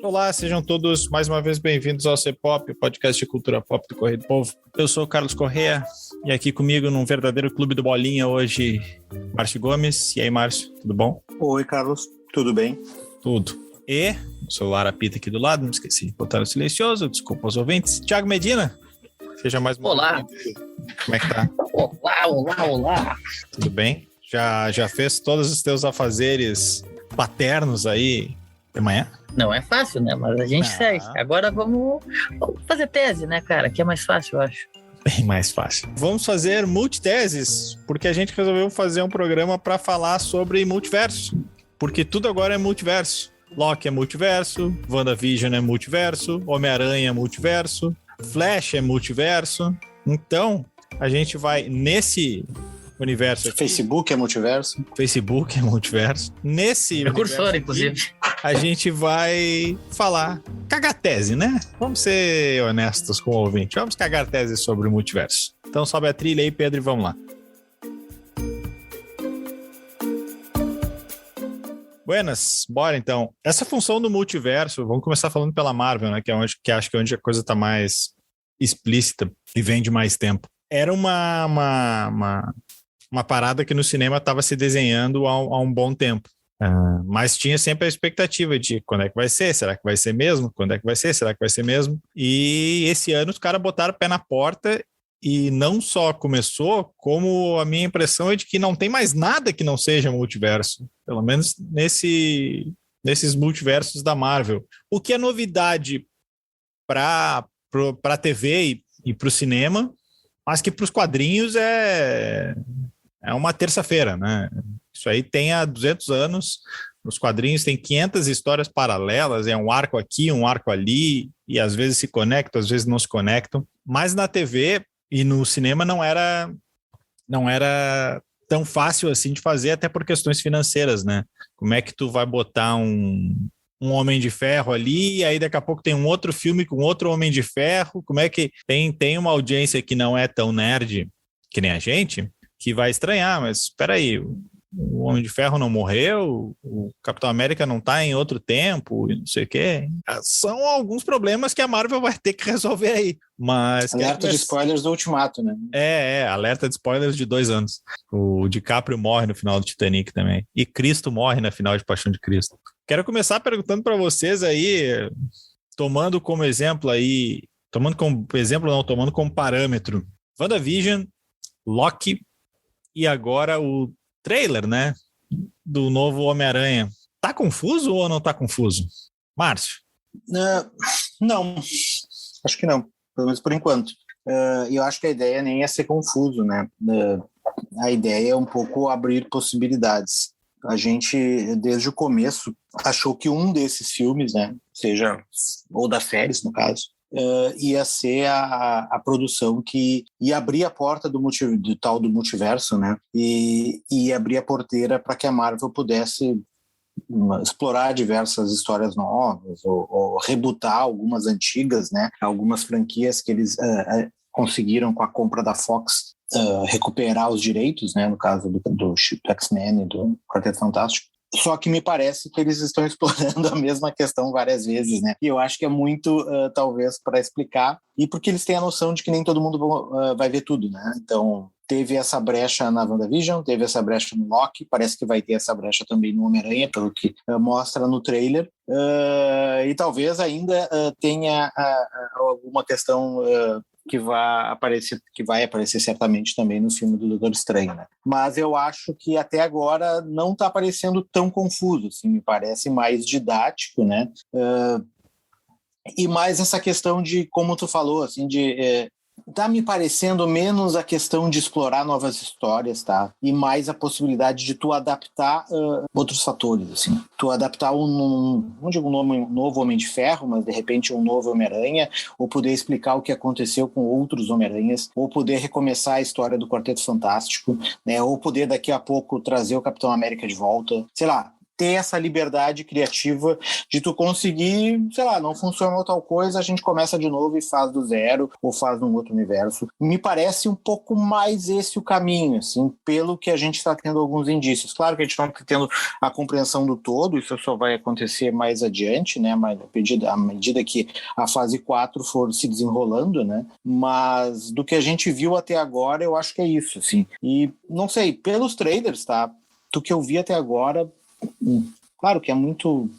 Olá, sejam todos mais uma vez bem-vindos ao C-Pop, o podcast de cultura pop do Correio do Povo. Eu sou o Carlos Corrêa e aqui comigo num verdadeiro clube do Bolinha hoje, Márcio Gomes. E aí, Márcio, tudo bom? Oi, Carlos, tudo bem? Tudo. E o celular apita aqui do lado, não esqueci de botar no silencioso, desculpa aos ouvintes. Thiago Medina, seja mais uma Olá. vez. Como é que tá? Olá. Tudo bem? Já fez todos os teus afazeres paternos aí de manhã? Não é fácil, né? Mas a gente segue. Agora vamos fazer tese, né, cara? Que é mais fácil, eu acho. Bem mais fácil. Vamos fazer multiteses, porque a gente resolveu fazer um programa para falar sobre multiverso. Porque tudo agora é multiverso. Loki é multiverso, WandaVision é multiverso, Homem-Aranha é multiverso, Flash é multiverso. Então, a gente vai nesse universo aqui. Facebook é multiverso. Facebook é multiverso. Nesse Precursor, universo inclusive. aqui, a gente vai falar cagar tese, né? Vamos ser honestos com o ouvinte. Vamos cagar tese sobre o multiverso. Então sobe a trilha aí, Pedro, e vamos lá. Buenas, bora então. Essa função do multiverso, vamos começar falando pela Marvel, né? Que acho que é onde a coisa tá mais explícita e vem de mais tempo. Era uma parada que no cinema estava se desenhando há um bom tempo. Mas tinha sempre a expectativa de quando é que vai ser, será que vai ser mesmo? Quando é que vai ser, será que vai ser mesmo? E esse ano os caras botaram o pé na porta e não só começou, como a minha impressão é de que não tem mais nada que não seja multiverso. Pelo menos nesses multiversos da Marvel. O que é novidade para a TV e para o cinema, mas que para os quadrinhos é uma terça-feira, né? Isso aí tem há 200 anos, os quadrinhos têm 500 histórias paralelas, é um arco aqui, um arco ali, e às vezes se conectam, às vezes não se conectam. Mas na TV e no cinema não era tão fácil assim de fazer, até por questões financeiras, né? Como é que tu vai botar um Homem de Ferro ali, e aí daqui a pouco tem um outro filme com outro Homem de Ferro? Como é que tem uma audiência que não é tão nerd que nem a gente, que vai estranhar, mas espera aí, o Homem de Ferro não morreu, o Capitão América não tá em outro tempo, e não sei o quê. São alguns problemas que a Marvel vai ter que resolver aí. Mas alerta de spoilers do Ultimato, né? Alerta de spoilers de 2 anos. O DiCaprio morre no final do Titanic também. E Cristo morre na final de Paixão de Cristo. Quero começar perguntando para vocês aí, tomando como parâmetro, WandaVision, Loki e agora o trailer, né, do novo Homem-Aranha. Tá confuso ou não tá confuso? Márcio? Não, acho que não, pelo menos por enquanto. Eu acho que a ideia nem é ser confuso, né? A ideia é um pouco abrir possibilidades. A gente, desde o começo, achou que um desses filmes, né, seja, ou das séries, no caso, ia ser a produção que ia abrir a porta do tal do multiverso, né? E abrir a porteira para que a Marvel pudesse explorar diversas histórias novas ou rebootar algumas antigas, né? Algumas franquias que eles conseguiram com a compra da Fox recuperar os direitos, né? No caso do X-Men e do Quarteto Fantástico. Só que me parece que eles estão explorando a mesma questão várias vezes, né? E eu acho que é muito, talvez, para explicar, e porque eles têm a noção de que nem todo mundo vai ver tudo, né? Então, teve essa brecha na WandaVision, teve essa brecha no Loki, parece que vai ter essa brecha também no Homem-Aranha, pelo que mostra no trailer, e talvez ainda tenha alguma questão que vai aparecer certamente também no filme do Doutor Estranho, né? Mas eu acho que até agora não está parecendo tão confuso, assim, me parece mais didático, né? E mais essa questão de, como tu falou, assim, de tá me parecendo menos a questão de explorar novas histórias, tá? E mais a possibilidade de tu adaptar outros fatores, assim. Tu adaptar não digo um novo Homem de Ferro, mas de repente um novo Homem-Aranha, ou poder explicar o que aconteceu com outros Homem-Aranhas, ou poder recomeçar a história do Quarteto Fantástico, né? Ou poder daqui a pouco trazer o Capitão América de volta. Sei lá, ter essa liberdade criativa de tu conseguir, sei lá, não funcionou tal coisa, a gente começa de novo e faz do zero, ou faz num outro universo. Me parece um pouco mais esse o caminho, assim, pelo que a gente está tendo alguns indícios. Claro que a gente não está tendo a compreensão do todo, isso só vai acontecer mais adiante, né, mas à medida que a fase 4 for se desenrolando, né, mas do que a gente viu até agora, eu acho que é isso, assim. E, não sei, pelos trailers, tá, do que eu vi até agora, claro que é muito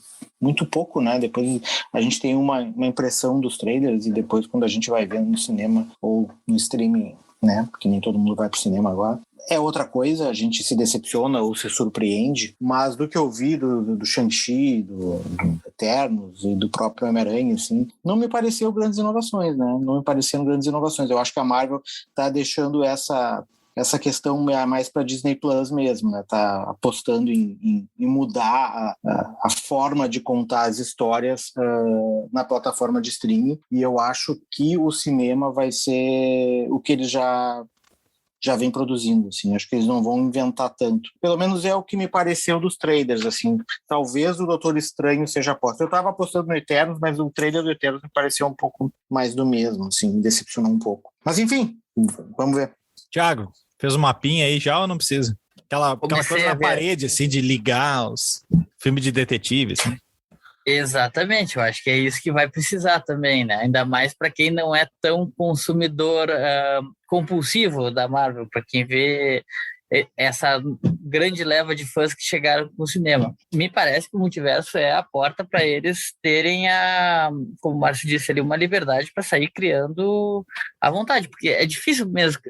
pouco, né? Depois a gente tem uma impressão dos trailers e depois quando a gente vai vendo no cinema ou no streaming, né? Porque nem todo mundo vai pro cinema agora. É outra coisa, a gente se decepciona ou se surpreende, mas do que eu vi do Shang-Chi, do Eternos e do próprio Homem-Aranha, assim, não me pareceu grandes inovações, né? Não me pareceram grandes inovações. Eu acho que a Marvel tá deixando essa questão mais para Disney Plus mesmo, né? Tá apostando em mudar a forma de contar as histórias na plataforma de streaming, e eu acho que o cinema vai ser o que eles já vem produzindo, assim. Acho que eles não vão inventar tanto. Pelo menos é o que me pareceu dos trailers, assim. Talvez o Doutor Estranho seja aposta. Eu tava apostando no Eternos, mas o trailer do Eternos me pareceu um pouco mais do mesmo, assim, me decepcionou um pouco. Mas enfim, vamos ver. Thiago, fez um mapinha aí já ou não precisa? Aquela coisa na parede, assim, de ligar os filmes de detetive, assim. Exatamente, eu acho que é isso que vai precisar também, né? Ainda mais para quem não é tão consumidor compulsivo da Marvel, para quem vê essa grande leva de fãs que chegaram no cinema. Me parece que o multiverso é a porta para eles terem como o Márcio disse ali, uma liberdade para sair criando à vontade, porque é difícil mesmo.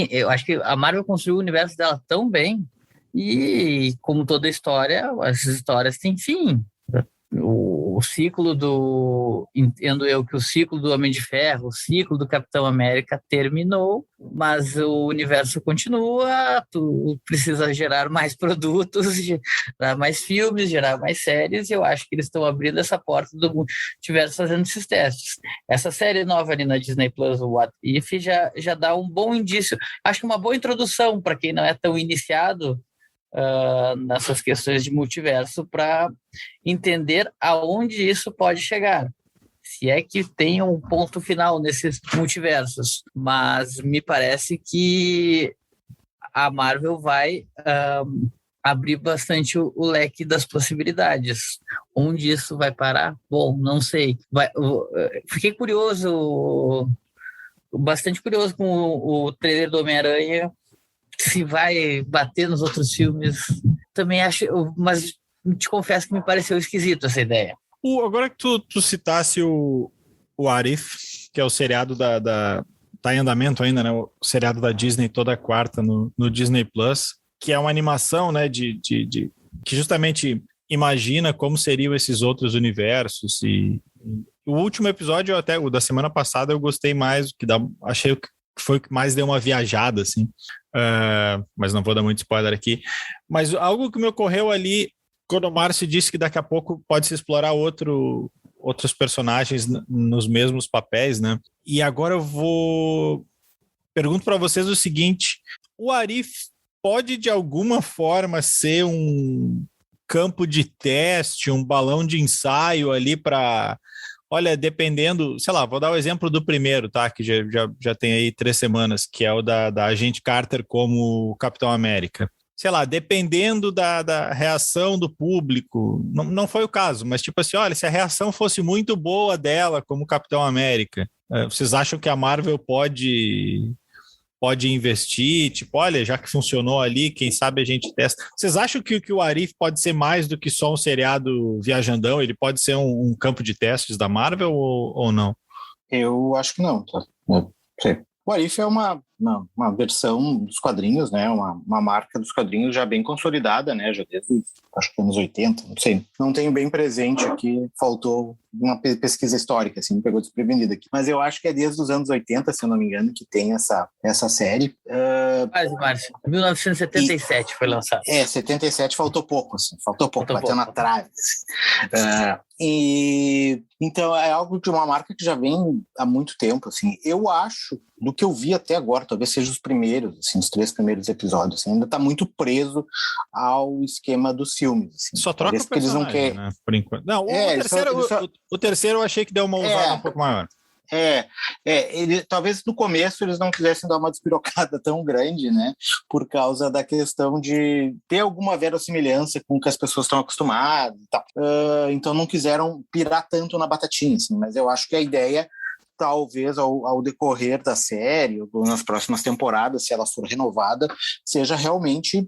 Eu acho que a Marvel construiu o universo dela tão bem e, como toda história, as histórias têm fim. O ciclo entendo eu que o ciclo do Homem de Ferro, o ciclo do Capitão América terminou, mas o universo continua, tu precisa gerar mais produtos, gerar mais filmes, gerar mais séries, e eu acho que eles estão abrindo essa porta do multiverso fazendo esses testes. Essa série nova ali na Disney Plus, o What If, já dá um bom indício, acho que uma boa introdução para quem não é tão iniciado nessas questões de multiverso, para entender aonde isso pode chegar, se é que tem um ponto final nesses multiversos. Mas me parece que a Marvel vai abrir bastante o leque das possibilidades. Onde isso vai parar? Bom, não sei. Fiquei bastante curioso com o trailer do Homem-Aranha, se vai bater nos outros filmes. Também acho, mas te confesso que me pareceu esquisito essa ideia. Agora que tu citasse o Arif, que é o seriado tá em andamento ainda, né? O seriado da Disney toda quarta no Disney Plus, que é uma animação, né? Que justamente imagina como seriam esses outros universos. E o último episódio, até o da semana passada, eu gostei mais, achei que foi o que mais deu uma viajada, assim. Mas não vou dar muito spoiler aqui. Mas algo que me ocorreu ali, quando o Márcio disse que daqui a pouco pode se explorar outros personagens nos mesmos papéis, né? E agora pergunto para vocês o seguinte: o Arif pode de alguma forma ser um campo de teste, um balão de ensaio ali para... Olha, dependendo, sei lá, vou dar o exemplo do primeiro, tá? Que já tem aí 3 semanas, que é o da Agente Carter como Capitão América. Sei lá, dependendo da reação do público, não foi o caso, mas tipo assim, olha, se a reação fosse muito boa dela como Capitão América, vocês acham que a Marvel pode investir, tipo, olha, já que funcionou ali, quem sabe a gente testa. Vocês acham que o Arif pode ser mais do que só um seriado viajandão? Ele pode ser um campo de testes da Marvel ou não? Eu acho que não, tá? Não sei. O Arif é uma versão dos quadrinhos, né? Uma marca dos quadrinhos já bem consolidada, né? Já desde, acho que anos 80, não sei. Não tenho bem presente aqui, faltou uma pesquisa histórica, assim, me pegou desprevenido aqui. Mas eu acho que é desde os anos 80, se eu não me engano, que tem essa série. Quase, Márcio. 1977 foi lançado. 77 faltou pouco, assim, bateu na trave. Então é algo de uma marca que já vem há muito tempo, assim. Eu acho, do que eu vi até agora, talvez seja os primeiros, assim, os 3 primeiros episódios, assim, ainda está muito preso ao esquema dos filmes. Assim. Só troca o personagem, né? Por enquanto. Não, o terceiro eu achei que deu uma ousada um pouco maior. Talvez no começo eles não quisessem dar uma despirocada tão grande, né? Por causa da questão de ter alguma verossimilhança com o que as pessoas estão acostumadas e tal. Então não quiseram pirar tanto na batatinha, assim, mas eu acho que a ideia, talvez ao decorrer da série ou nas próximas temporadas, se ela for renovada, seja realmente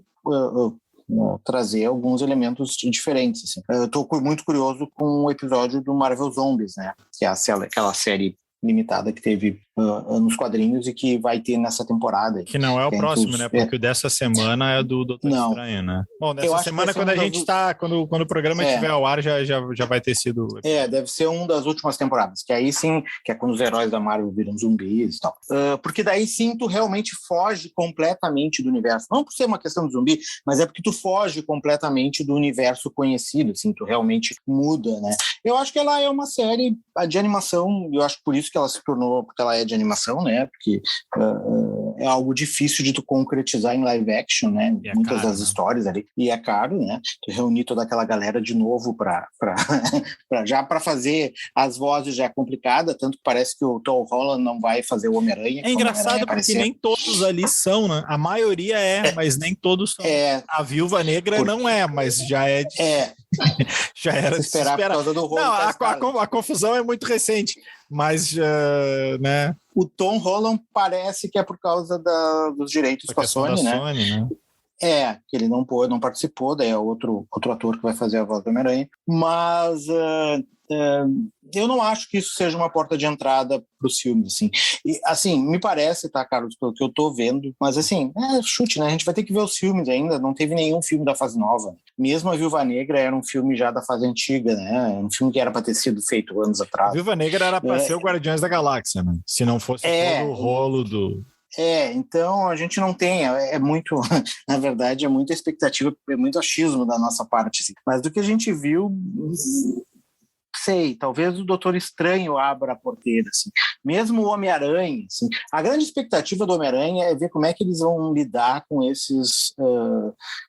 trazer alguns elementos diferentes. Assim. Eu estou muito curioso com o episódio do Marvel Zombies, né? Que é aquela série limitada que teve nos quadrinhos e que vai ter nessa temporada. Que não é o próximo, né? Porque o dessa semana é do Doutor Estranho, né? Bom, dessa semana, quando a gente tá... Quando o programa estiver ao ar, já vai ter sido... deve ser uma das últimas temporadas, que aí sim, que é quando os heróis da Marvel viram zumbis e tal. Porque daí sim, tu realmente foge completamente do universo. Não por ser uma questão de zumbi, mas é porque tu foge completamente do universo conhecido, assim, tu realmente muda, né? Eu acho que ela é uma série de animação, eu acho que por isso que ela se tornou, porque ela é de animação, né? Porque é algo difícil de tu concretizar em live action, né? Muitas das histórias ali. E é caro, né? Tu reunir toda aquela galera de novo para fazer as vozes já é complicada, tanto que parece que o Tom Holland não vai fazer o Homem-Aranha. É engraçado porque nem todos ali são, né? A maioria mas nem todos são. A Viúva Negra não é, mas já é... já era de se esperar. Por causa do rolo. Não, a confusão é muito recente, mas, né? O Tom Holland parece que é por causa dos direitos com a Sony, né? Que ele não participou, daí é outro ator que vai fazer a voz do Homem-Aranha, mas eu não acho que isso seja uma porta de entrada para os filmes, assim. E, assim, me parece, tá, Carlos, pelo que eu tô vendo, mas assim, chute, né? A gente vai ter que ver os filmes ainda, não teve nenhum filme da fase nova. Mesmo a Viúva Negra era um filme já da fase antiga, né? Um filme que era para ter sido feito anos atrás. A Viúva Negra era para ser o Guardiões da Galáxia, né? Se não fosse todo o rolo do... Então a gente não tem, muito, na verdade, é muita expectativa, é muito achismo da nossa parte, assim. Mas do que a gente viu, talvez o Doutor Estranho abra a porteira, assim. Mesmo o Homem-Aranha, assim. A grande expectativa do Homem-Aranha é ver como é que eles vão lidar com esses,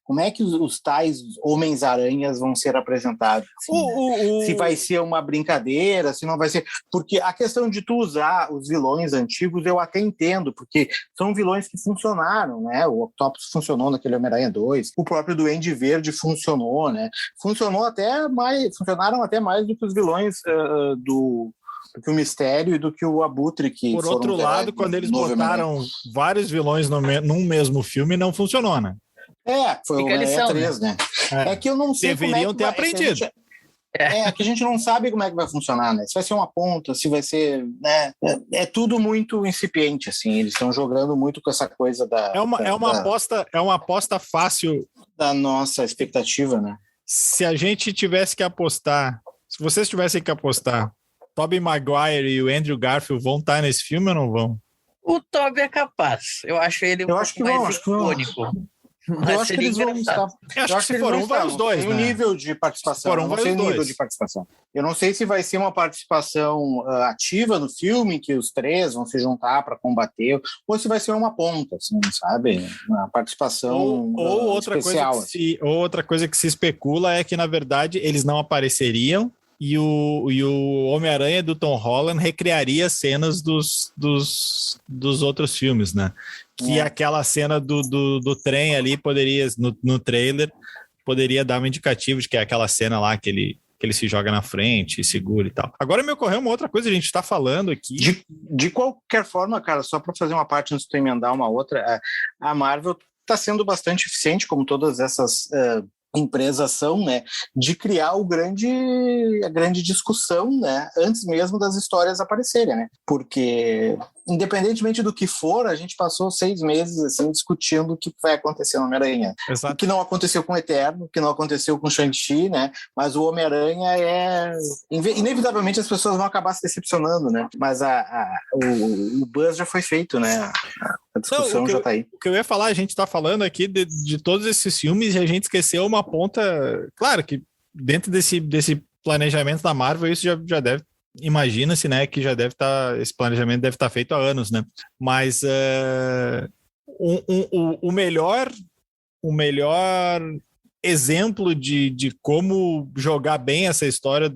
como é que os tais Homens-Aranhas vão ser apresentados, assim, né? Se vai ser uma brincadeira, se não vai ser, porque a questão de tu usar os vilões antigos eu até entendo, porque são vilões que funcionaram, né? O Octopus funcionou naquele Homem-Aranha 2, o próprio Duende Verde funcionou, né? Funcionaram até mais do que os vilões do que o Mistério e do que o Abutre, que por outro lado, quando eles botaram vários vilões num mesmo filme, não funcionou, né? Foi o Homem-Aranha 3, né? É que eu não sei deveriam ter aprendido. Que a gente não sabe como é que vai funcionar, né? Se vai ser uma ponta, se vai ser, né? É tudo muito incipiente, assim. Eles estão jogando muito com essa coisa da... É uma aposta fácil da nossa expectativa, né? Se a gente tivesse que apostar, se vocês tivessem que apostar, Tobey Maguire e o Andrew Garfield vão estar nesse filme ou não vão? O Tobey é capaz. Eu acho ele mais icônico. Eu acho que eles vão estar. Eu acho que se for vai os dois. Tem um nível de participação. Eu não sei o nível de participação. Eu não sei se vai ser uma participação ativa no filme, que os 3 vão se juntar para combater, ou se vai ser uma ponta, assim, sabe? Uma participação especial. Outra coisa que se especula é que, na verdade, eles não apareceriam e o Homem-Aranha do Tom Holland recriaria cenas dos outros filmes, né? Que aquela cena do trem ali poderia, no trailer, poderia dar um indicativo de que é aquela cena lá que ele se joga na frente e segura e tal. Agora me ocorreu uma outra coisa, a gente está falando aqui. De qualquer forma, cara, só para fazer uma parte antes de tu emendar uma outra, a Marvel está sendo bastante eficiente, como todas essas empresas são, né, de criar a grande discussão, né, antes mesmo das histórias aparecerem, né, porque independentemente do que for, a gente passou 6 meses assim, discutindo o que vai acontecer no Homem-Aranha. Exato. O que não aconteceu com o Eterno, o que não aconteceu com o Shang-Chi, né? Mas o Homem-Aranha inevitavelmente as pessoas vão acabar se decepcionando, né? Mas o buzz já foi feito, né? A discussão já tá aí. O que eu ia falar, a gente tá falando aqui de todos esses filmes e a gente esqueceu uma ponta. Claro que dentro desse planejamento da Marvel, isso já deve. Imagina-se, né, que já deve estar. Esse planejamento deve estar feito há anos, né? Mas o melhor exemplo de como jogar bem essa história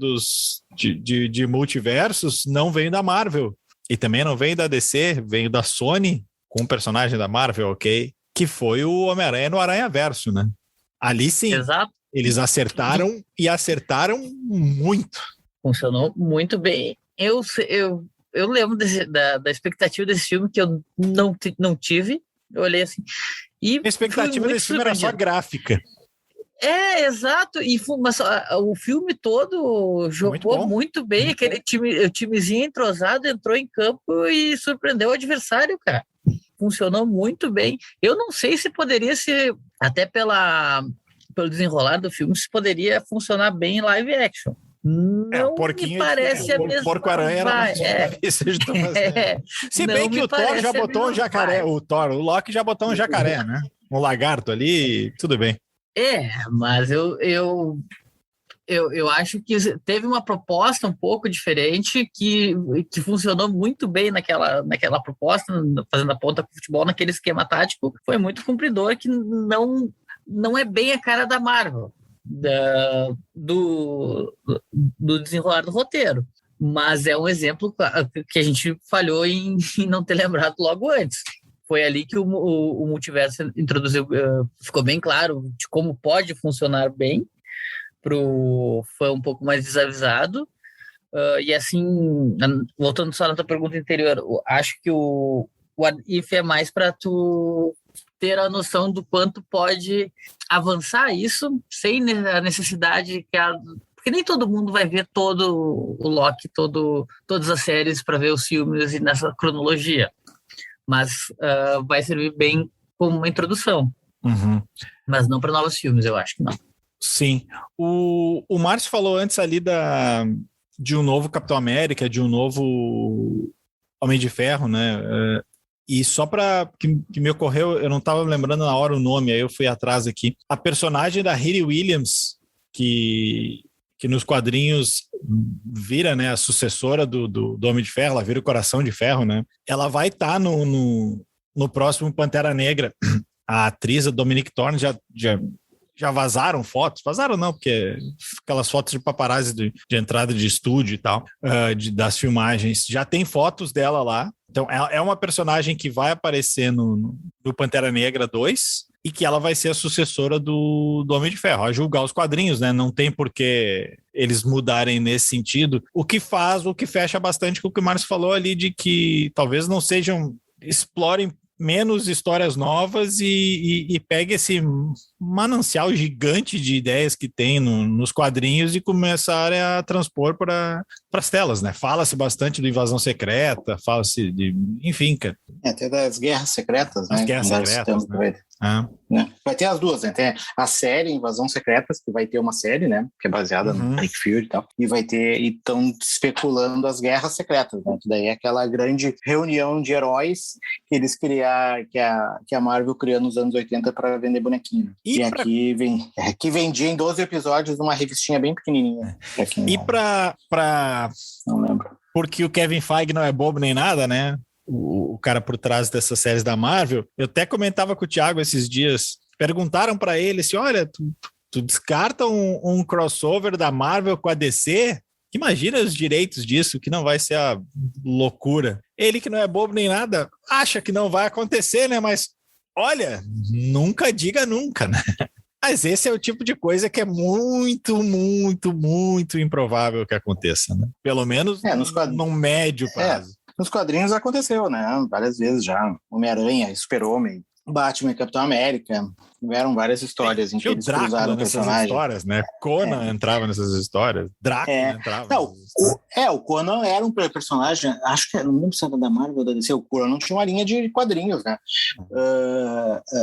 de multiversos não veio da Marvel. E também não veio da DC, veio da Sony, com um personagem da Marvel, ok? Que foi o Homem-Aranha no Aranhaverso, né? Ali sim, Exato. Eles acertaram e acertaram muito. Funcionou muito bem. Eu lembro da expectativa desse filme que eu não tive. Eu olhei assim. E a expectativa desse filme era só gráfica. Exato. Mas o filme todo jogou muito bem. Aquele timezinho entrosado entrou em campo e surpreendeu o adversário, cara. Funcionou muito bem. Eu não sei se poderia ser, até pelo desenrolar do filme, se poderia funcionar bem em live action. Não me parece a mesma. Porco-aranha era mais difícil de fazer. Se bem que o Thor já botou um jacaré. O Loki já botou um jacaré, né? Um lagarto ali, tudo bem. Mas eu acho que teve uma proposta um pouco diferente que funcionou muito bem naquela proposta, fazendo a ponta com o futebol, naquele esquema tático. Foi muito cumpridor, que não é bem a cara da Marvel, do desenrolar do roteiro. Mas é um exemplo que a gente falhou em não ter lembrado logo antes. Foi ali que o multiverso introduziu, ficou bem claro de como pode funcionar bem para o fã um pouco mais desavisado. E assim, voltando só na tua pergunta anterior, acho que o What If é mais para tu ter a noção do quanto pode avançar isso sem a necessidade porque nem todo mundo vai ver todo o Loki, todas as séries para ver os filmes e nessa cronologia. Mas vai servir bem como uma introdução. Uhum. Mas não para novos filmes, eu acho que não. Sim. O Márcio falou antes ali de um novo Capitão América, de um novo Homem de Ferro, né? E só para que me ocorreu, eu não estava lembrando na hora o nome, aí eu fui atrás aqui. A personagem da Riri Williams, que nos quadrinhos vira, né, a sucessora do Homem de Ferro, ela vira o Coração de Ferro, né? Ela vai estar no próximo Pantera Negra. A atriz, a Dominique Thorne, já vazaram fotos. Vazaram não, porque aquelas fotos de paparazzi de entrada de estúdio e tal, das filmagens. Já tem fotos dela lá. Então, é uma personagem que vai aparecer no Pantera Negra 2 e que ela vai ser a sucessora do Homem de Ferro. A julgar os quadrinhos, né? Não tem por que eles mudarem nesse sentido. O que fecha bastante com o que o Márcio falou ali, de que talvez não explorem menos histórias novas e pegue esse manancial gigante de ideias que tem nos quadrinhos e começarem a transpor para as telas, né? Fala-se bastante do Invasão Secreta, fala-se de... Enfim, cara. Até das Guerras Secretas, né? As Guerras Secretas, né? Vai ter as duas, né? Tem a série Invasão Secretas, que vai ter uma série, né? Que é baseada no Nick Fury e tal. E estão especulando as Guerras Secretas, né? Que daí é aquela grande reunião de heróis que eles criaram, que a Marvel criou nos anos 80 para vender bonequinho. Que vendia em 12 episódios numa revistinha bem pequenininha. Não lembro. Porque o Kevin Feige não é bobo nem nada, né? O cara por trás dessas séries da Marvel. Eu até comentava com o Thiago esses dias. Perguntaram para ele assim, olha, tu descarta um crossover da Marvel com a DC? Imagina os direitos disso, que não vai ser a loucura. Ele, que não é bobo nem nada, acha que não vai acontecer, né? Mas olha, nunca diga nunca, né? Mas esse é o tipo de coisa que é muito, muito, muito improvável que aconteça, né? Pelo menos num médio prazo. Nos quadrinhos aconteceu, né? Várias vezes já. Homem-Aranha, Super-Homem, Batman e Capitão América. Tiveram várias histórias em que eles cruzaram o personagem. Histórias, né? Conan entrava nessas histórias. Drácula entrava. Não, o Conan era um personagem, acho que não lembro se era da Marvel ou da DC. O Conan tinha uma linha de quadrinhos, né?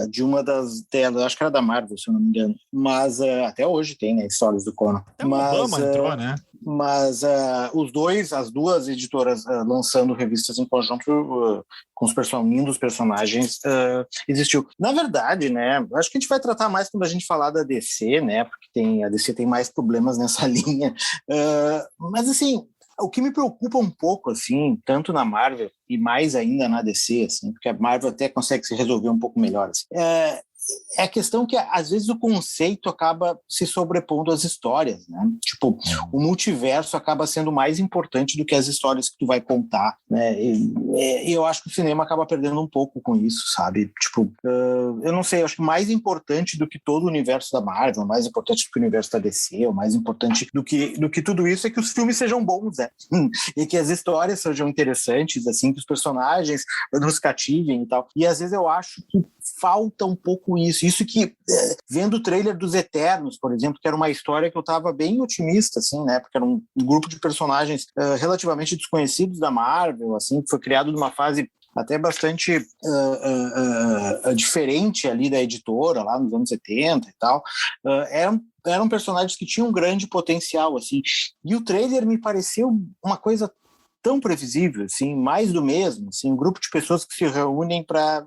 De uma das delas, acho que era da Marvel, se eu não me engano. Mas até hoje tem, né, histórias do Conan. Até o Obama entrou, né? Mas as duas editoras lançando revistas em conjunto com um dos personagens existiu. Na verdade, né, acho que a gente vai tratar mais quando a gente falar da DC, né, porque a DC tem mais problemas nessa linha. Mas, assim, o que me preocupa um pouco, assim, tanto na Marvel e mais ainda na DC, assim, porque a Marvel até consegue se resolver um pouco melhor, assim, é a questão que, às vezes, o conceito acaba se sobrepondo às histórias, né? Tipo, o multiverso acaba sendo mais importante do que as histórias que tu vai contar, né? E eu acho que o cinema acaba perdendo um pouco com isso, sabe? Tipo, eu não sei, eu acho que mais importante do que todo o universo da Marvel, mais importante do que o universo da DC, ou mais importante do que tudo isso é que os filmes sejam bons, né? E que as histórias sejam interessantes, assim, que os personagens nos cativem e tal. E, às vezes, eu acho que falta um pouco isso que, vendo o trailer dos Eternos, por exemplo, que era uma história que eu estava bem otimista, assim, né, porque era um grupo de personagens relativamente desconhecidos da Marvel, assim, que foi criado numa fase até bastante diferente ali da editora, lá nos anos 70 e tal, eram personagens que tinham um grande potencial, assim, e o trailer me pareceu uma coisa tão previsível, assim, mais do mesmo, assim, um grupo de pessoas que se reúnem para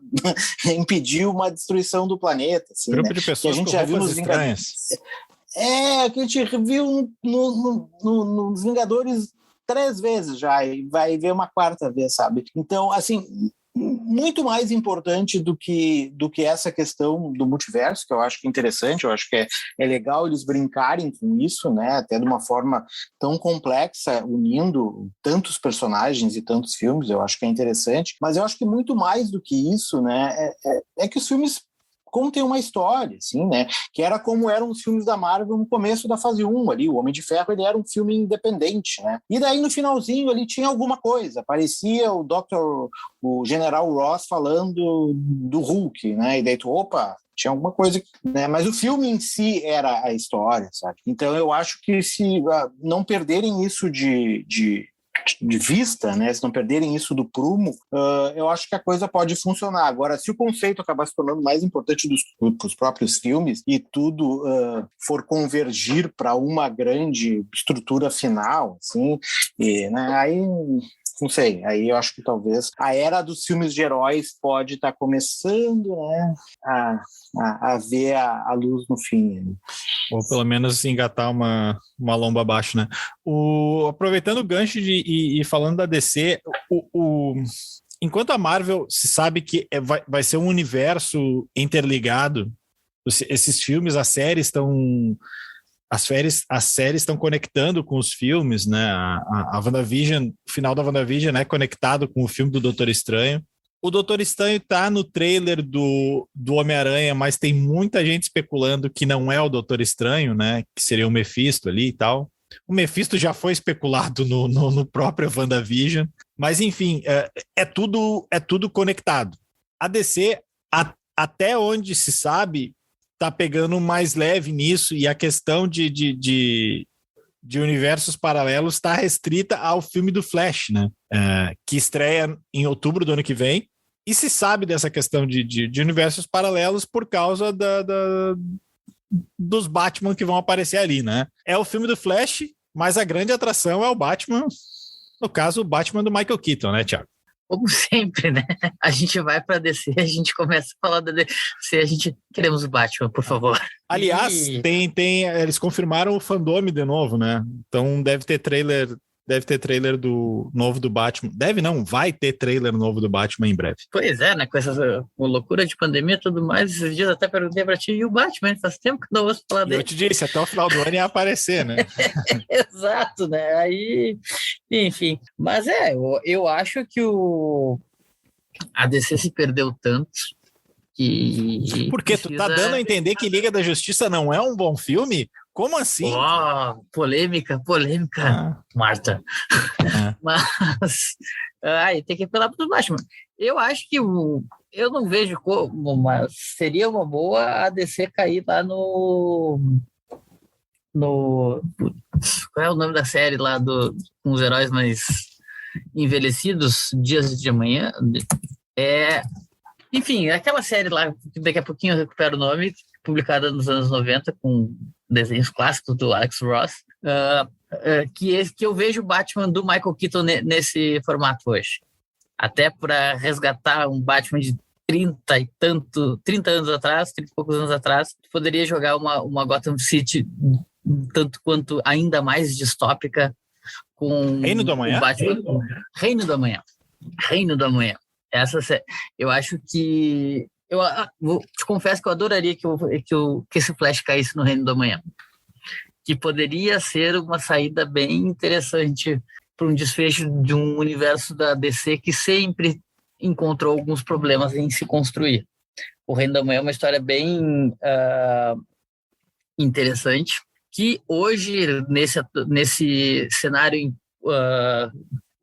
impedir uma destruição do planeta, assim, grupo, né? de pessoas que a gente já viu nos Vingadores. Que a gente viu nos Vingadores 3 vezes já, e vai ver uma 4ª vez, sabe? Então, assim, muito mais importante do que essa questão do multiverso, que eu acho que é interessante, eu acho que é legal eles brincarem com isso, né, até de uma forma tão complexa, unindo tantos personagens e tantos filmes, eu acho que é interessante, mas eu acho que muito mais do que isso, né, é que os filmes contem uma história, assim, né? Que era como eram os filmes da Marvel no começo da fase 1 ali, o Homem de Ferro, ele era um filme independente, né? E daí no finalzinho ali tinha alguma coisa, aparecia o General Ross falando do Hulk, né? E daí tu, tinha alguma coisa, né? Mas o filme em si era a história, sabe? Então eu acho que se não perderem isso de vista, né, se não perderem isso do prumo, eu acho que a coisa pode funcionar. Agora, se o conceito acabar se tornando mais importante dos próprios filmes e tudo for convergir para uma grande estrutura final, assim, né, aí não sei, aí eu acho que talvez a era dos filmes de heróis pode estar começando, né, a ver a luz no fim. Ou pelo menos engatar uma lomba abaixo, né? Aproveitando o gancho e falando da DC, enquanto a Marvel se sabe que vai ser um universo interligado, esses filmes, as séries estão conectando com os filmes, né? A WandaVision, o final da WandaVision é conectado com o filme do Doutor Estranho. O Doutor Estranho tá no trailer do Homem-Aranha, mas tem muita gente especulando que não é o Doutor Estranho, né? Que seria o Mephisto ali e tal. O Mephisto já foi especulado no próprio WandaVision. Mas, enfim, é tudo conectado. A DC, até onde se sabe, tá pegando mais leve nisso, e a questão de universos paralelos está restrita ao filme do Flash, né? Que estreia em outubro do ano que vem. E se sabe dessa questão de universos paralelos por causa dos Batman que vão aparecer ali, né? É o filme do Flash, mas a grande atração é o Batman, no caso, o Batman do Michael Keaton, né, Thiago? Como sempre, né? A gente vai para DC, a gente começa a falar da DC, a gente queremos o Batman, por favor. Aliás, eles confirmaram o fandome de novo, né? Então deve ter trailer do novo do Batman. Deve não, vai ter trailer novo do Batman em breve. Pois é, né? Com essa loucura de pandemia e tudo mais, esses dias até perguntei pra ti, e o Batman? Faz tempo que não ouço falar dele. Eu te disse, até o final do ano ia aparecer, né? Exato, né? Aí, enfim. Mas eu acho que a DC se perdeu tanto que... Porque tu tá dando a entender que Liga da Justiça não é um bom filme? Como assim? Polêmica, Marta. Mas tem que apelar pro Batman. Eu acho que eu não vejo como, mas seria uma boa a DC cair lá no... Qual é o nome da série lá com os heróis mais envelhecidos, Dias de Amanhã? Enfim, aquela série lá, que daqui a pouquinho eu recupero o nome, publicada nos anos 90, com desenhos clássicos do Alex Ross, que eu vejo o Batman do Michael Keaton nesse formato hoje. Até para resgatar um Batman de 30 anos atrás, 30 e poucos anos atrás, poderia jogar uma Gotham City tanto quanto ainda mais distópica com Reino do Amanhã? o Batman. Reino do Amanhã. Reino do Amanhã. Eu acho que... te confesso que eu adoraria que esse Flash caísse no Reino do Amanhã. Que poderia ser uma saída bem interessante para um desfecho de um universo da DC que sempre encontrou alguns problemas em se construir. O Reino do Amanhã é uma história bem interessante, que hoje, nesse cenário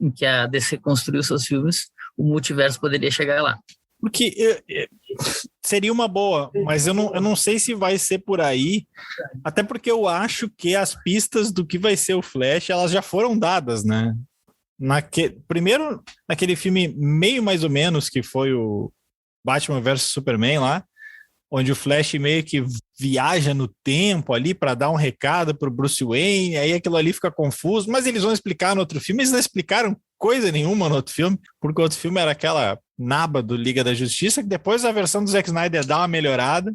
em que a DC construiu seus filmes, o multiverso poderia chegar lá. Porque seria uma boa, mas eu não sei se vai ser por aí, até porque eu acho que as pistas do que vai ser o Flash, elas já foram dadas, né? Primeiro, naquele filme meio mais ou menos, que foi o Batman vs Superman lá, onde o Flash meio que viaja no tempo ali para dar um recado pro Bruce Wayne, aí aquilo ali fica confuso, mas eles vão explicar no outro filme. Eles não explicaram coisa nenhuma no outro filme, porque o outro filme era aquela naba do Liga da Justiça, que depois a versão do Zack Snyder dá uma melhorada.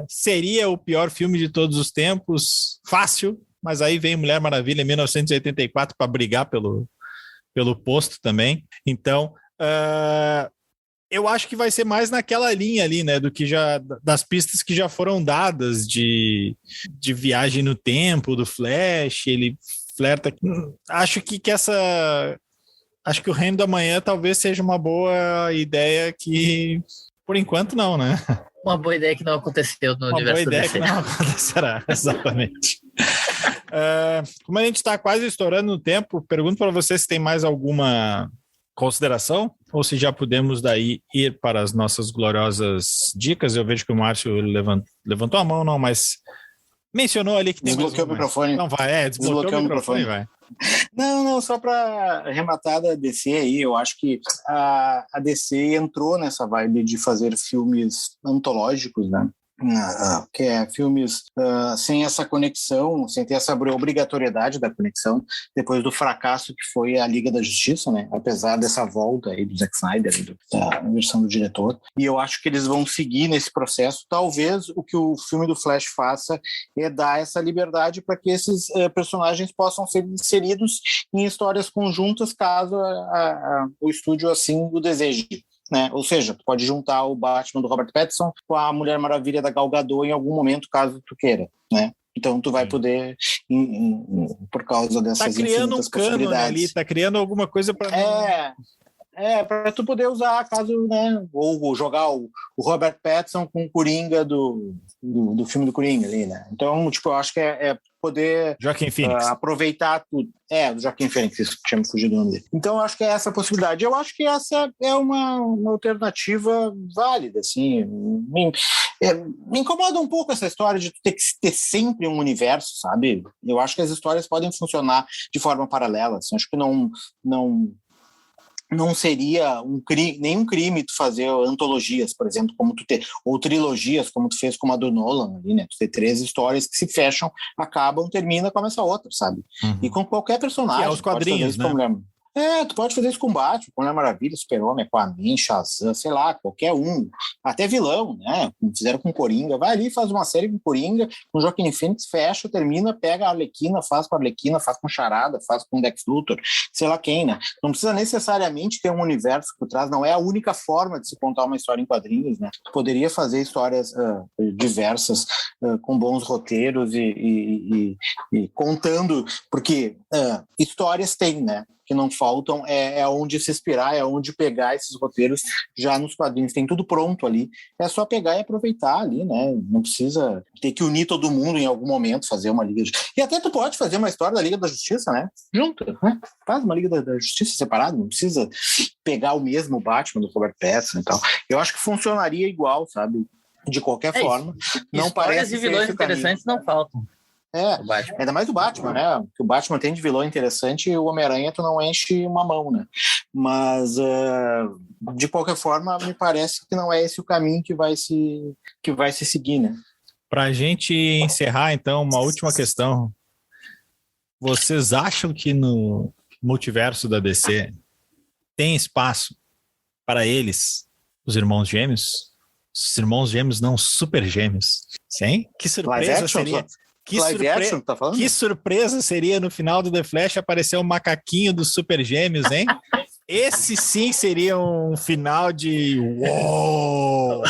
Seria o pior filme de todos os tempos, fácil, mas aí vem Mulher Maravilha em 1984 para brigar pelo posto também. Então, eu acho que vai ser mais naquela linha ali, né, do que das pistas que já foram dadas de viagem no tempo do Flash. Ele flerta. Acho que o Reino do Amanhã talvez seja uma boa ideia que, por enquanto, não, né? Uma boa ideia que não aconteceu no universo da DC. Uma boa ideia que não acontecerá, exatamente. Como a gente está quase estourando no tempo, pergunto para você se tem mais alguma consideração ou se já podemos daí ir para as nossas gloriosas dicas. Eu vejo que o Márcio levantou a mão, não, mas mencionou ali que tem desbloqueou o microfone. Não vai, desbloqueou o microfone, vai. Não, só para arrematar da DC aí, eu acho que a DC entrou nessa vibe de fazer filmes antológicos, né? Que é filmes sem essa conexão, sem ter essa obrigatoriedade da conexão, depois do fracasso que foi a Liga da Justiça, né? Apesar dessa volta aí do Zack Snyder, da versão do diretor. E eu acho que eles vão seguir nesse processo. Talvez o que o filme do Flash faça é dar essa liberdade para que esses personagens possam ser inseridos em histórias conjuntas, caso o estúdio assim o deseje. Né? Ou seja, tu pode juntar o Batman do Robert Pattinson com a Mulher Maravilha da Gal Gadot em algum momento, caso tu queira, né? Então tu vai poder, por causa dessas infinitas possibilidades. Tá criando um cânone ali, tá criando alguma coisa para... para tu poder usar, caso, né? Ou jogar o Robert Pattinson com o Coringa do filme do Coringa ali, né? Então, tipo, eu acho que é poder Joaquin Phoenix. Aproveitar tudo. Do Joaquin Phoenix, isso que tinha me fugido o nome dele. Então, eu acho que é essa a possibilidade. Eu acho que essa é uma alternativa válida, assim. Me incomoda um pouco essa história de tu ter que ter sempre um universo, sabe? Eu acho que as histórias podem funcionar de forma paralela, assim. Acho que não seria nenhum crime tu fazer antologias, por exemplo, ou trilogias, como tu fez com a do Nolan ali, né? Tu ter 3 histórias que se fecham, acabam, termina, começa outra, sabe? Uhum. E com qualquer personagem. Que é os quadrinhos, né? Tu pode fazer isso com Batman, com Mulher Maravilha, Super-Homem, Aquaman, Shazam, sei lá, qualquer um, até vilão, né? Como fizeram com Coringa, vai ali, faz uma série com Coringa, com Joaquin Phoenix, fecha, termina, pega a Arlequina, faz com a Arlequina, faz com Charada, faz com Lex Luthor, sei lá quem, né? Não precisa necessariamente ter um universo por trás, não é a única forma de se contar uma história em quadrinhos, né? Tu poderia fazer histórias diversas, com bons roteiros e contando, porque histórias tem, né? que não faltam é onde se inspirar, é onde pegar esses roteiros já nos quadrinhos, tem tudo pronto ali, é só pegar e aproveitar ali, né? Não precisa ter que unir todo mundo em algum momento, fazer uma Liga e até tu pode fazer uma história da Liga da Justiça, né? Junto, né? Faz uma Liga da Justiça separada, não precisa pegar o mesmo Batman do Robert Pattinson e tal. Eu acho que funcionaria igual, sabe? De qualquer forma. Não parece e vilões interessantes não faltam. Ainda mais o Batman, né? O que o Batman tem de vilão interessante e o Homem-Aranha tu não enche uma mão, né? Mas, de qualquer forma, me parece que não é esse o caminho que vai se seguir, né? Para a gente encerrar, então, uma última questão. Vocês acham que no multiverso da DC tem espaço para eles, os irmãos gêmeos? Os irmãos gêmeos não super gêmeos. Sim? Que surpresa seria... Que surpresa seria no final do The Flash aparecer o macaquinho dos Super Gêmeos, hein? Esse sim seria um final de uou!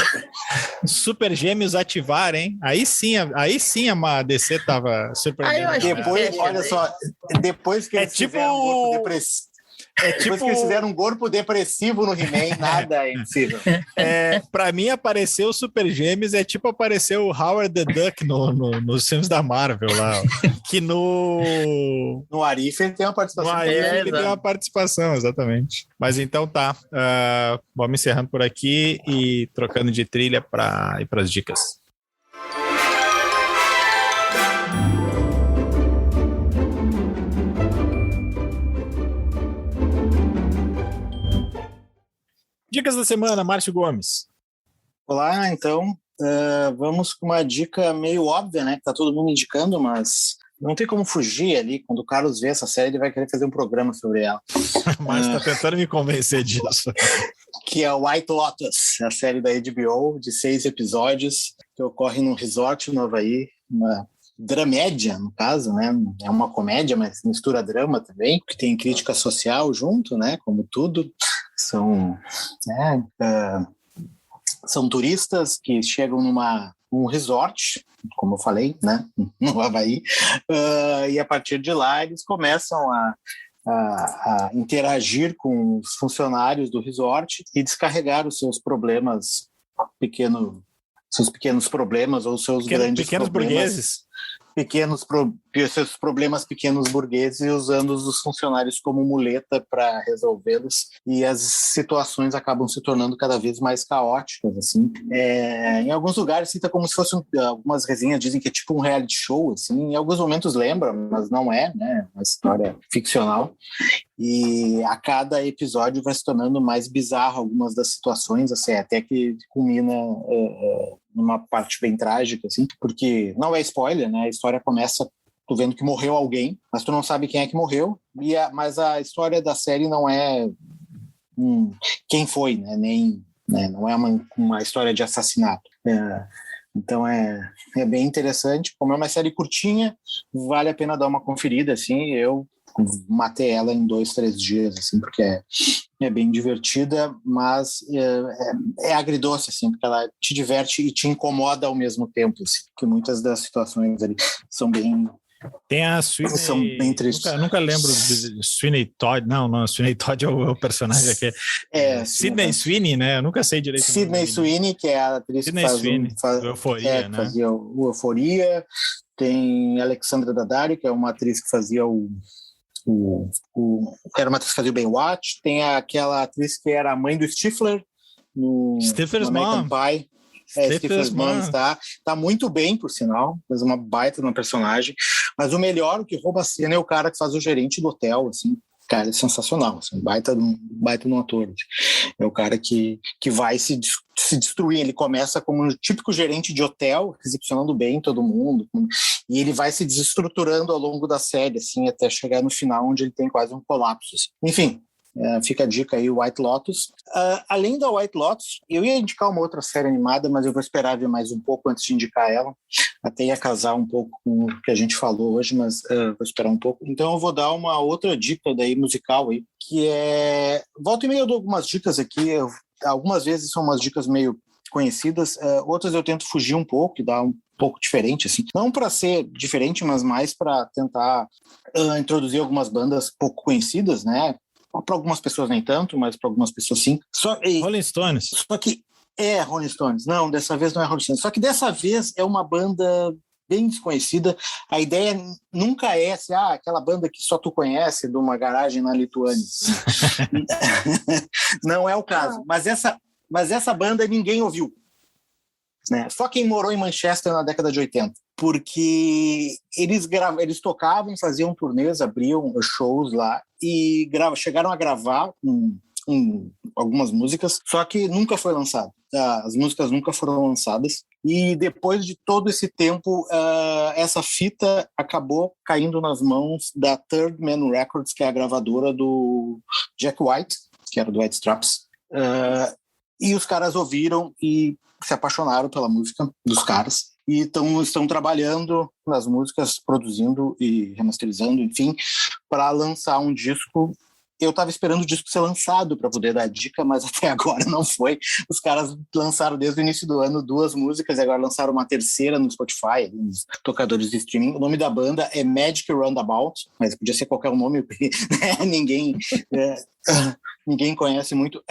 Super Gêmeos ativar, hein? Aí sim a DC tava surpreendendo. Depois que eles fizeram um corpo depressivo. Depois que eles fizeram um corpo depressivo no He-Man, nada é impossível. Pra mim, aparecer o Super Gêmeos é tipo aparecer o Howard the Duck nos filmes da Marvel lá. Que no Arif ele tem uma participação. No Arif ele tem uma participação, exatamente. Mas então tá. Vamos encerrando por aqui e trocando de trilha para ir para as dicas. Dicas da semana, Márcio Gomes. Olá, então, vamos com uma dica meio óbvia, né, que tá todo mundo indicando, mas não tem como fugir ali. Quando o Carlos vê essa série, ele vai querer fazer um programa sobre ela. Mas tá tentando me convencer disso. Que é White Lotus, a série da HBO, de 6 episódios, que ocorre num resort no Havaí, uma dramédia, no caso, né? É uma comédia, mas mistura drama também, que tem crítica social junto, né? Como tudo. São turistas que chegam num resort, como eu falei, né? No Havaí, e a partir de lá eles começam a interagir com os funcionários do resort e descarregar os seus problemas seus pequenos problemas ou seus grandes pequenos problemas. Burgueses. Seus problemas pequenos burgueses e usando os funcionários como muleta para resolvê-los, e as situações acabam se tornando cada vez mais caóticas, assim. Em alguns lugares cita como se fosse algumas resenhas dizem que é tipo um reality show, assim. Em alguns momentos lembra, mas não é, né? Uma história ficcional. E a cada episódio vai se tornando mais bizarro algumas das situações, assim, até que culmina numa parte bem trágica, assim, porque não é spoiler, né? A história começa tu vendo que morreu alguém, mas tu não sabe quem é que morreu, mas a história da série não é quem foi, né? Nem, né? Não é uma história de assassinato. Então é bem interessante. Como é uma série curtinha, vale a pena dar uma conferida, assim. Eu matei ela em 2-3 dias, assim, porque é bem divertida, mas é agridoce, assim, porque ela te diverte e te incomoda ao mesmo tempo, assim, porque muitas das situações ali são bem... Tem a Sweeney... São bem tristes. Nunca lembro de Sweeney Todd. Não, Sweeney Todd é o personagem aqui. Sidney Sweeney, né? Eu nunca sei direito. Sidney Sweeney, que é a atriz Sidney que do Euforia, né? fazia o Euforia. Tem Alexandra Daddario, que é uma atriz que fazia era uma atriz que fazia o Baywatch. Tem aquela atriz que era a mãe do Stifler no American Pie. Stifler's Mom está muito bem, por sinal, faz uma baita de uma personagem, mas o melhor, o que rouba a cena é o cara que faz o gerente do hotel, assim, cara, é sensacional, assim, baita de um ator, assim. É o cara que vai se destruir. Ele começa como um típico gerente de hotel, recepcionando bem todo mundo, e ele vai se desestruturando ao longo da série, assim, até chegar no final, onde ele tem quase um colapso, assim. Enfim, fica a dica aí, White Lotus. Além da White Lotus, eu ia indicar uma outra série animada, mas eu vou esperar ver mais um pouco antes de indicar ela. Até ia casar um pouco com o que a gente falou hoje, mas vou esperar um pouco. Então eu vou dar uma outra dica daí musical aí, que é... Volta e meia eu dou algumas dicas aqui, algumas vezes são umas dicas meio conhecidas. Outras eu tento fugir um pouco e dar um pouco diferente, assim. Não para ser diferente, mas mais para tentar introduzir algumas bandas pouco conhecidas, né? Para algumas pessoas nem tanto, mas para algumas pessoas sim. Rolling Stones. Só que Rolling Stones. Não, dessa vez não é Rolling Stones. Só que dessa vez é uma banda bem desconhecida. A ideia nunca é assim, aquela banda que só tu conhece de uma garagem na Lituânia. Não é o caso. Mas essa banda ninguém ouviu. Né? Só quem morou em Manchester na década de 80. Porque eles tocavam, faziam turnês, abriam shows lá e chegaram a gravar algumas músicas, só que nunca foi lançado. As músicas nunca foram lançadas. E depois de todo esse tempo, essa fita acabou caindo nas mãos da Third Man Records, que é a gravadora do Jack White, que era do White Stripes. E os caras ouviram e se apaixonaram pela música dos caras. E estão trabalhando nas músicas, produzindo e remasterizando, enfim, para lançar um disco. Eu estava esperando o disco ser lançado para poder dar dica, mas até agora não foi. Os caras lançaram desde o início do ano 2 músicas e agora lançaram uma terceira no Spotify, nos tocadores de streaming. O nome da banda é Magic Roundabout, mas podia ser qualquer nome, né? Ninguém conhece muito.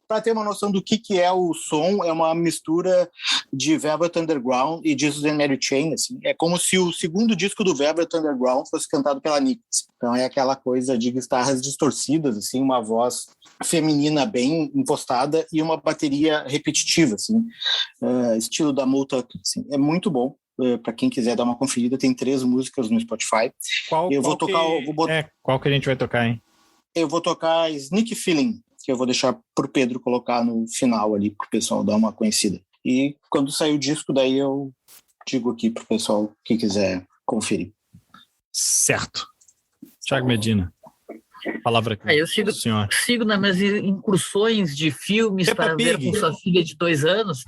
Para ter uma noção do que é o som, é uma mistura de Velvet Underground e Jesus and Mary Chain. Assim. É como se o segundo disco do Velvet Underground fosse cantado pela Nick. Então é aquela coisa de guitarras distorcidas, assim, uma voz feminina bem impostada e uma bateria repetitiva, assim, estilo da Motown. Assim. É muito bom. Para quem quiser dar uma conferida, tem 3 músicas no Spotify. Qual que a gente vai tocar, hein? Eu vou tocar Sneaky Feeling, que eu vou deixar pro Pedro colocar no final ali, pro pessoal dar uma conhecida. E quando sair o disco, daí eu digo aqui pro pessoal que quiser conferir. Certo. Thiago Medina, palavra aqui. Eu sigo nas minhas incursões de filmes Peppa para Pig. ver com sua filha de 2 anos.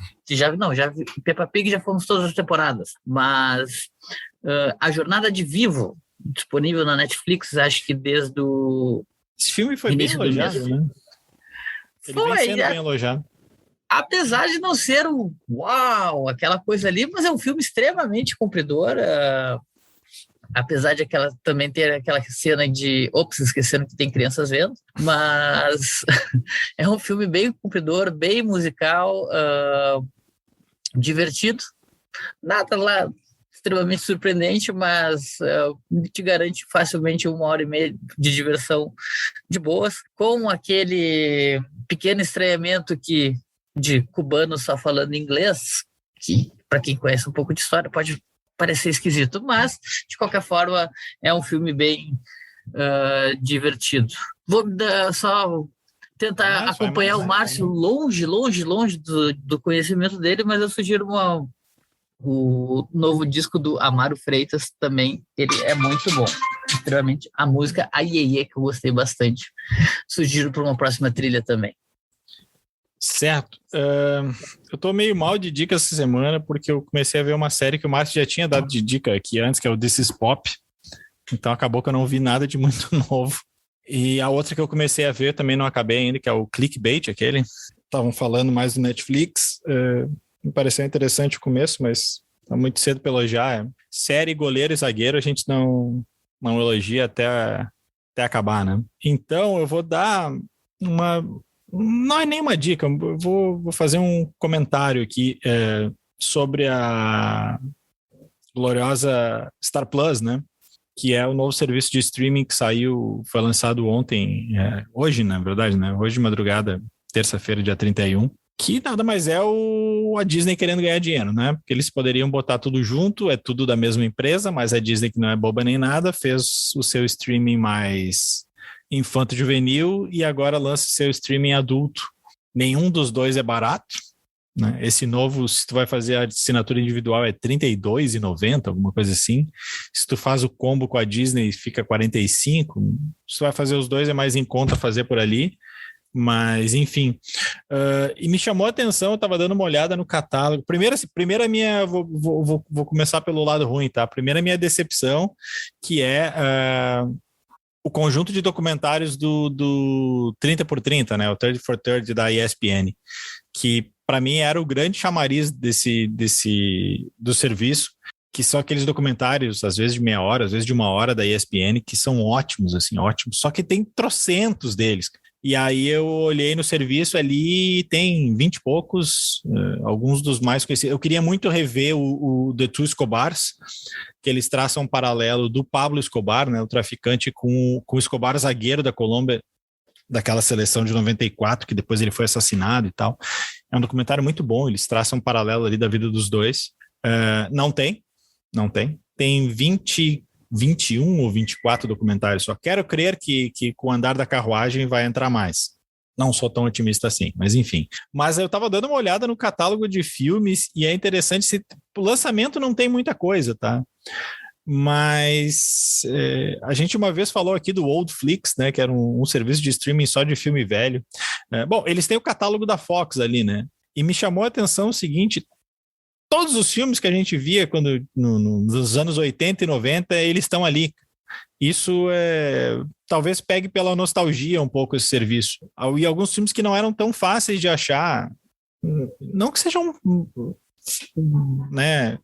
Peppa Pig já fomos todas as temporadas, mas A Jornada de Vivo, disponível na Netflix, acho que desde o Esse filme foi bem elogiado, né? Ele vem sendo bem elogiado. Apesar de não ser aquela coisa ali, mas é um filme extremamente cumpridor. Apesar de também ter aquela cena de esquecendo que tem crianças vendo, mas é um filme bem cumpridor, bem musical, divertido. Nada lá extremamente surpreendente, mas te garante facilmente 1h30 de diversão de boas, com aquele pequeno estranhamento de cubanos só falando inglês, que para quem conhece um pouco de história pode parecer esquisito, mas de qualquer forma é um filme bem divertido. Vou só tentar acompanhar o Márcio longe do conhecimento dele, mas eu sugiro o novo disco do Amaro Freitas também, ele é muito bom. Extremamente. A música Aiê, que eu gostei bastante. Sugiro para uma próxima trilha também. Certo. Eu tô meio mal de dica essa semana porque eu comecei a ver uma série que o Márcio já tinha dado de dica aqui antes, que é o This Is Pop. Então acabou que eu não vi nada de muito novo. E a outra que eu comecei a ver, também não acabei ainda, que é o Clickbait, aquele. Estavam falando mais do Netflix. Me pareceu interessante o começo, mas tá muito cedo para elogiar. Série, goleiro e zagueiro a gente não elogia até acabar, né? Então eu vou dar não é nenhuma dica, eu vou fazer um comentário aqui sobre a gloriosa Star Plus, né? Que é o novo serviço de streaming que foi lançado ontem, hoje, na verdade, né? Hoje de madrugada, terça-feira, dia 31. Que nada mais é a Disney querendo ganhar dinheiro, né? Porque eles poderiam botar tudo junto, é tudo da mesma empresa, mas a Disney, que não é boba nem nada, fez o seu streaming mais infanto-juvenil e agora lança seu streaming adulto. Nenhum dos dois é barato, né? Esse novo, se tu vai fazer a assinatura individual, é R$32,90, alguma coisa assim. Se tu faz o combo com a Disney, fica R$45. Se tu vai fazer os dois, é mais em conta fazer por ali. Mas, enfim, e me chamou a atenção, eu estava dando uma olhada no catálogo. Primeira minha, vou começar pelo lado ruim, tá? Primeira minha decepção, que é o conjunto de documentários do 30x30, né? O 30x30 da ESPN, que para mim era o grande chamariz do serviço, que são aqueles documentários, às vezes de meia hora, às vezes de 1 hora da ESPN, que são ótimos, assim, ótimos. Só que tem trocentos deles. E aí eu olhei no serviço ali e tem 20 e poucos, alguns dos mais conhecidos. Eu queria muito rever o The Two Escobars, que eles traçam um paralelo do Pablo Escobar, né, o traficante, com o Escobar zagueiro da Colômbia, daquela seleção de 94, que depois ele foi assassinado e tal. É um documentário muito bom, eles traçam um paralelo ali da vida dos dois. Não tem. Tem 21 ou 24 documentários só. Quero crer que com o andar da carruagem vai entrar mais. Não sou tão otimista assim, mas enfim. Mas eu estava dando uma olhada no catálogo de filmes e é interessante, o lançamento não tem muita coisa, tá? Mas a gente uma vez falou aqui do Oldflix, né, que era um serviço de streaming só de filme velho. Bom, eles têm o catálogo da Fox ali, né? E me chamou a atenção o seguinte: todos os filmes que a gente via nos anos 80 e 90, eles estão ali. Isso talvez pegue pela nostalgia um pouco esse serviço. E alguns filmes que não eram tão fáceis de achar, não que sejam, né,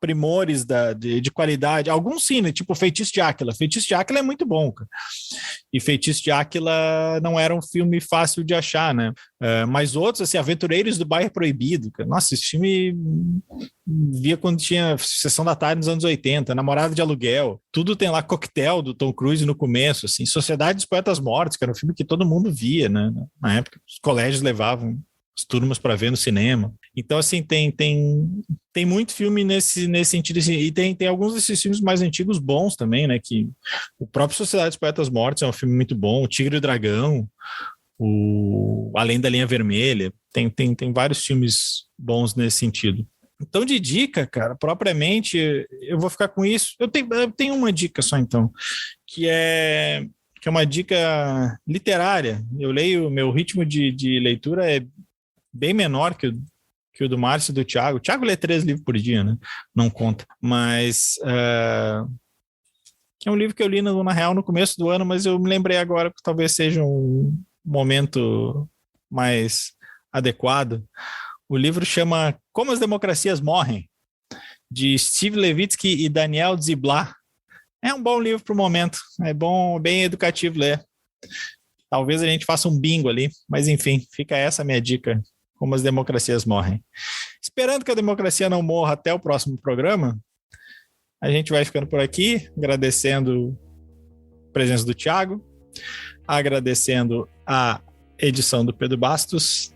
primores de qualidade. Alguns sim, né? Tipo Feitiço de Áquila. Feitiço de Áquila é muito bom, cara. E Feitiço de Áquila não era um filme fácil de achar, né? Mas outros, assim, Aventureiros do Bairro Proibido. Cara. Nossa, esse filme via quando tinha Sessão da Tarde nos anos 80, Namorada de Aluguel. Tudo tem lá. Coquetel, do Tom Cruise no começo, assim. Sociedade dos Poetas Mortos, que era um filme que todo mundo via, né? Na época, os colégios levavam as turmas para ver no cinema. Então, assim, tem muito filme nesse sentido, assim, e tem alguns desses filmes mais antigos bons também, né, que o próprio Sociedade dos Poetas Mortos é um filme muito bom, o Tigre e o Dragão, o Além da Linha Vermelha, tem vários filmes bons nesse sentido. Então, de dica, cara, propriamente, eu vou ficar com isso. Eu tenho uma dica só, então, que é uma dica literária. Eu leio, meu ritmo de leitura é bem menor que o do Márcio e do Thiago. O Thiago lê 3 livros por dia, né? Não conta. Mas que é um livro que eu li, na real, no começo do ano, mas eu me lembrei agora que talvez seja um momento mais adequado. O livro chama Como as Democracias Morrem, de Steve Levitsky e Daniel Ziblatt. É um bom livro para o momento. É bom, bem educativo ler. Talvez a gente faça um bingo ali, mas enfim, fica essa a minha dica. Como as democracias morrem. Esperando que a democracia não morra até o próximo programa, a gente vai ficando por aqui, agradecendo a presença do Thiago, agradecendo a edição do Pedro Bastos,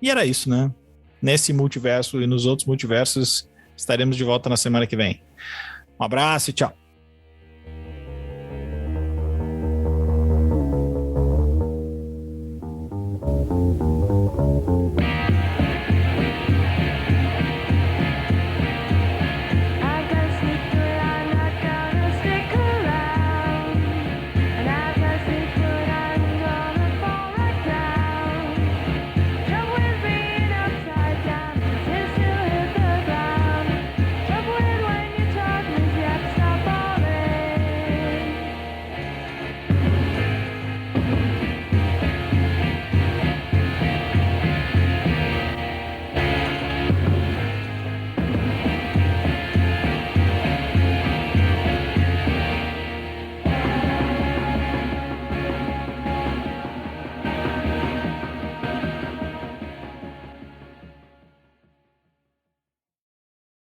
e era isso, né? Nesse multiverso e nos outros multiversos, estaremos de volta na semana que vem. Um abraço e tchau!